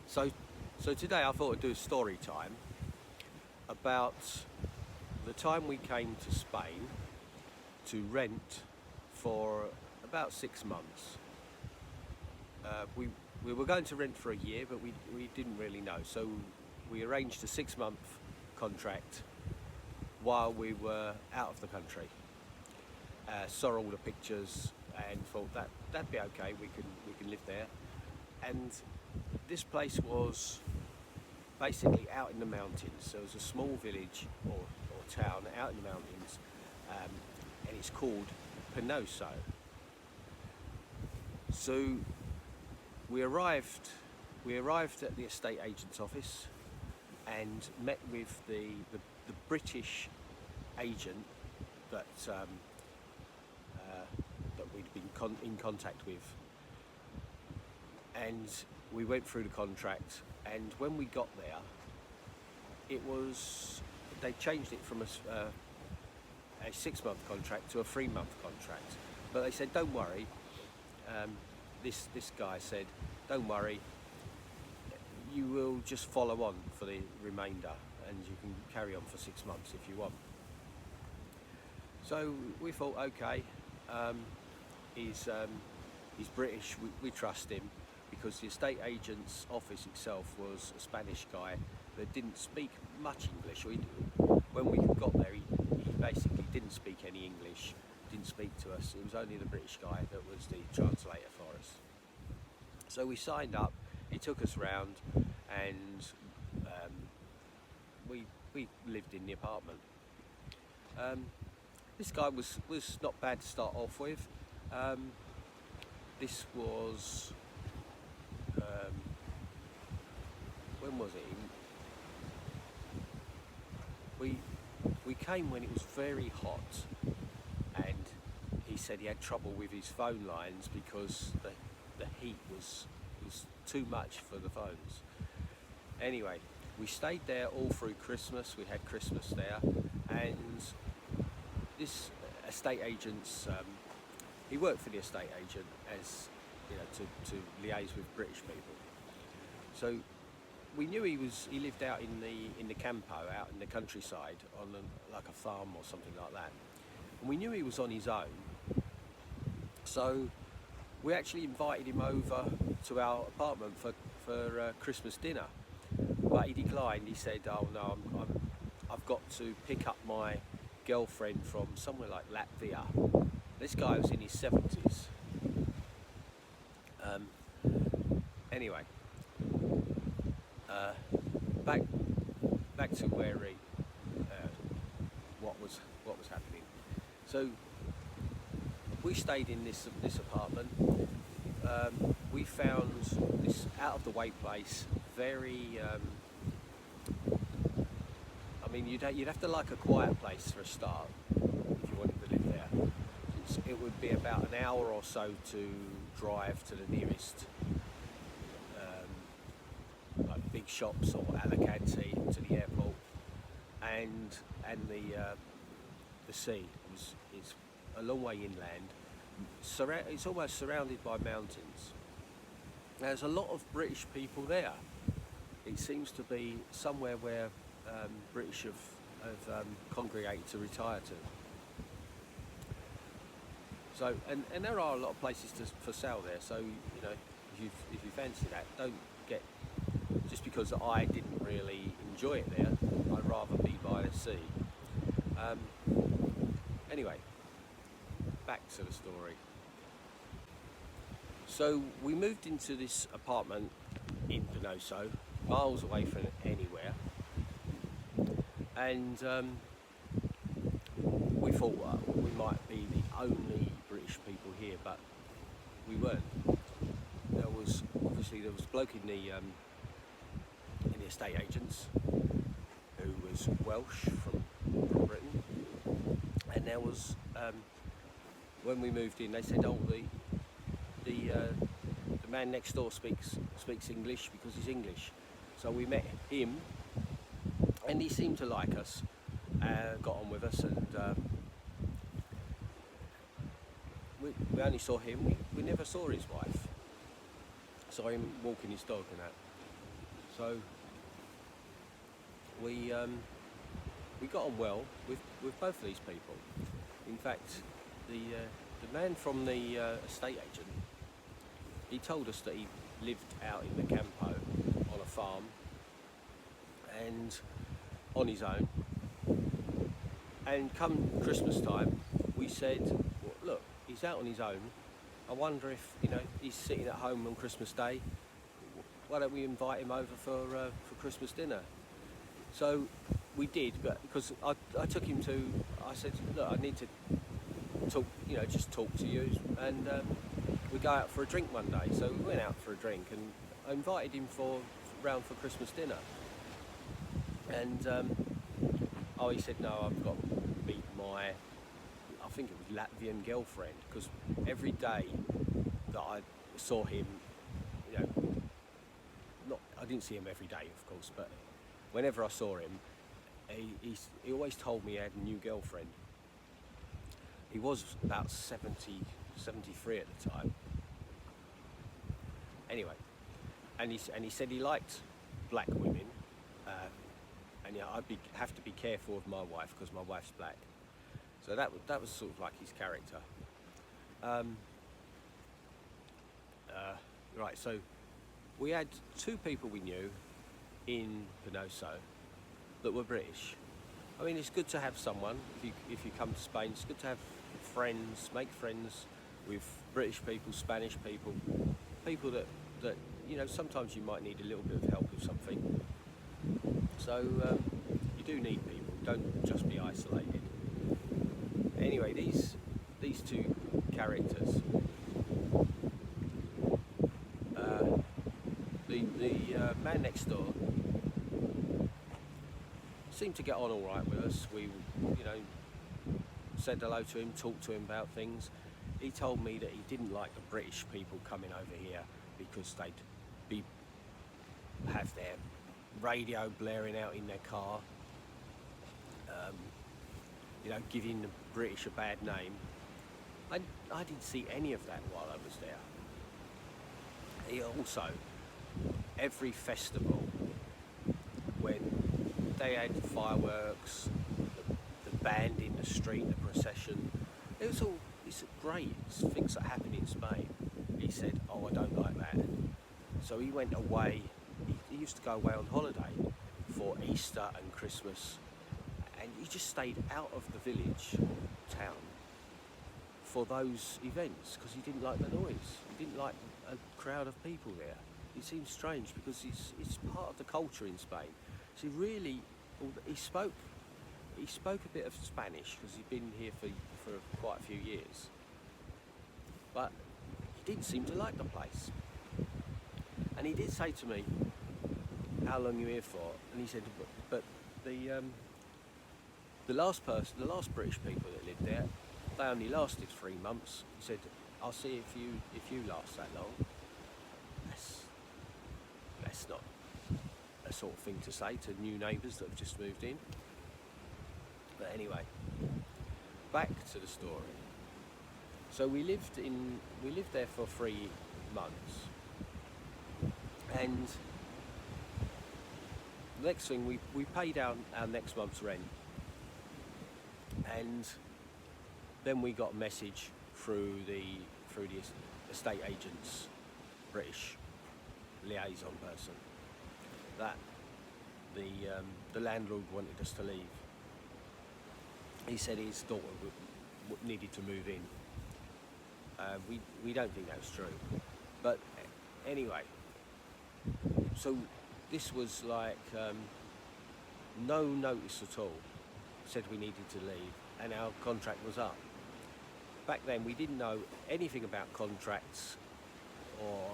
So, so today I thought I'd do a story time about the time we came to Spain to rent for about 6 months. We were going to rent for a year, but we didn't really know. So we arranged a 6-month contract while we were out of the country. Saw all the pictures and thought that'd be okay. We can live there. And this place was basically out in the mountains. So it was a small village or town out in the mountains, and it's called Penoso. So we arrived at the estate agent's office and met with the British agent that we'd been in contact with, and we went through the contract. And when we got there, they changed it from a 6-month contract to a 3-month contract. But they said, don't worry. This guy said, don't worry, you will just follow on for the remainder and you can carry on for 6 months if you want. So we thought, okay, he's British, we trust him, because the estate agent's office itself was a Spanish guy that didn't speak much English. When we got there, he basically didn't speak any English, didn't speak to us. It was only the British guy that was the translator for us. So we signed up, he took us round, and we lived in the apartment. This guy was not bad to start off with. This was, when was it? We came when it was very hot, and he said he had trouble with his phone lines because the heat was too much for the phones. Anyway, we stayed there all through Christmas. We had Christmas there, and this estate agent's he worked for the estate agent, as you know, to liaise with British people. So we knew he lived out in the campo, out in the countryside, on like a farm or something like that. And we knew he was on his own. So we actually invited him over to our apartment for Christmas dinner, but he declined. He said, "Oh no, I've got to pick up my girlfriend from somewhere like Latvia." This guy was in his 70s. Anyway, back to where what was happening. So we stayed in this apartment. We found this out of the way place. Very, I mean, you'd have to like a quiet place for a start if you wanted to live there. It would be about an hour or so to drive to the nearest like big shops, or Alicante, to the airport, and the sea. It's a long way inland. It's almost surrounded by mountains. There's a lot of British people there. It seems to be somewhere where British have congregated to retire to. So, and there are a lot of places for sale there. So, you know, if you fancy that, don't get, just because I didn't really enjoy it there, I'd rather be by the sea. Anyway, back to the story. So we moved into this apartment in Penoso, miles away from anywhere, and we thought, well, we might be the only British people here, but we weren't. There was a bloke in the estate agents who was Welsh from Britain, and there was when we moved in, they said, oh, the man next door speaks English because he's English. So we met him, and he seemed to like us, got on with us, and we only saw him. We never saw his wife. Saw him walking his dog and that. So we got on well with both of these people. In fact, the man from the estate agent, he told us that he lived out in the Campo on a farm and on his own. And come Christmas time, we said, well, look, he's out on his own. I wonder if, he's sitting at home on Christmas Day. Why don't we invite him over for Christmas dinner? So we did, but because I took him to, I said, look, I need to talk, just talk to you, and we go out for a drink one day. So we went out for a drink, and I invited him round for Christmas dinner. And he said, no, I've got to meet my, I think it was Latvian girlfriend, because every day that I saw him, I didn't see him every day, of course, but whenever I saw him, he always told me he had a new girlfriend. He was about 70, 73 at the time. Anyway, and he said he liked black women, and I'd have to be careful of my wife because my wife's black. So that was sort of like his character. Right, so we had two people we knew in Penoso that were British. I mean, it's good to have someone, if you come to Spain, it's good to have friends, make friends with British people, Spanish people, people that sometimes you might need a little bit of help with something. So you do need people, don't just be isolated. Anyway, these two characters, the man next door seemed to get on all right with us. We, said hello to him, talked to him about things. He told me that he didn't like the British people coming over here because they'd have their radio blaring out in their car, giving the British a bad name. I didn't see any of that while I was there. He also, every festival, when they had fireworks, the band in the street, the procession, it's great, it's things that happen in Spain. He said, I don't like that. So he went away, he used to go away on holiday for Easter and Christmas, and he just stayed out of the village, town, for those events, because he didn't like the noise. He didn't like a crowd of people there. It seems strange because it's part of the culture in Spain. So he spoke a bit of Spanish because he'd been here for quite a few years. But he didn't seem to like the place. And he did say to me, how long are you here for? And he said, but the last British people that lived there, they only lasted 3 months. He said, I'll see if you last that long. That's not a sort of thing to say to new neighbours that have just moved in. But anyway, back to the story. So we lived there for 3 months, and the next thing we paid our next month's rent, and then we got a message through the estate agent's British liaison person that the landlord wanted us to leave. He said his daughter needed to move in. We don't think that's true, but anyway, so this was like no notice at all. Said we needed to leave, and our contract was up. Back then, we didn't know anything about contracts or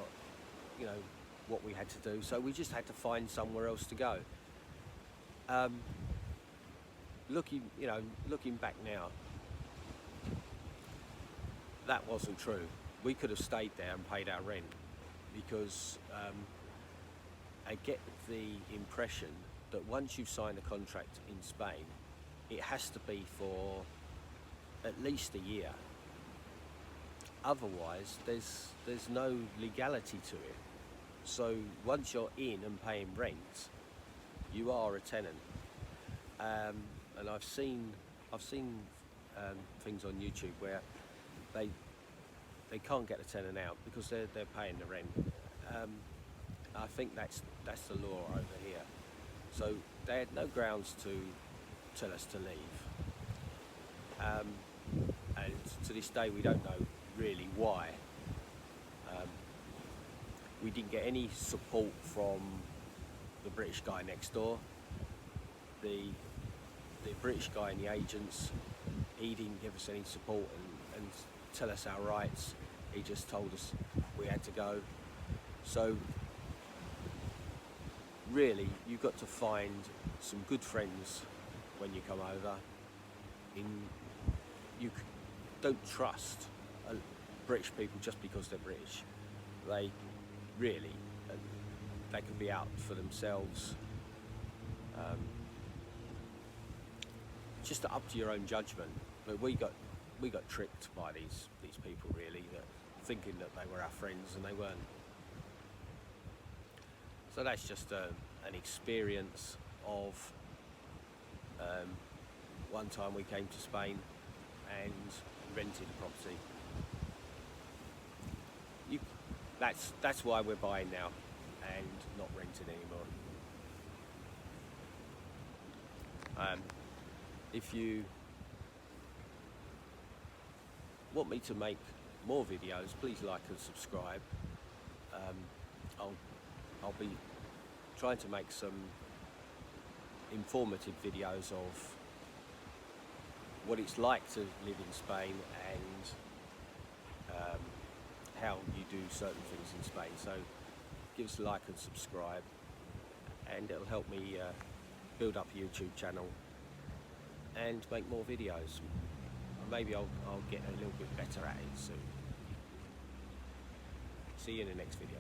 what we had to do, so we just had to find somewhere else to go. Looking back now, that wasn't true. We could have stayed there and paid our rent, because I get the impression that once you've signed a contract in Spain, it has to be for at least a year. Otherwise, there's no legality to it. So once you're in and paying rent, you are a tenant. And I've seen things on YouTube where they can't get the tenant out because they're paying the rent. I think that's the law over here. So they had no grounds to tell us to leave. And to this day we don't know really why. We didn't get any support from the British guy next door. The British guy and the agents, he didn't give us any support and tell us our rights. He just told us we had to go. So really, you've got to find some good friends when you come over. Don't trust British people just because they're British. They really, they can be out for themselves. Just up to your own judgment. But we got tricked by these people really, thinking that they were our friends and they weren't. So that's just an experience of one time we came to Spain and rented a property. That's why we're buying now and not renting anymore. If you want me to make more videos, please like and subscribe. I'll be trying to make some informative videos of what it's like to live in Spain and how you do certain things in Spain. So give us a like and subscribe, and it'll help me build up a YouTube channel and make more videos. Maybe I'll get a little bit better at it soon. See you in the next video.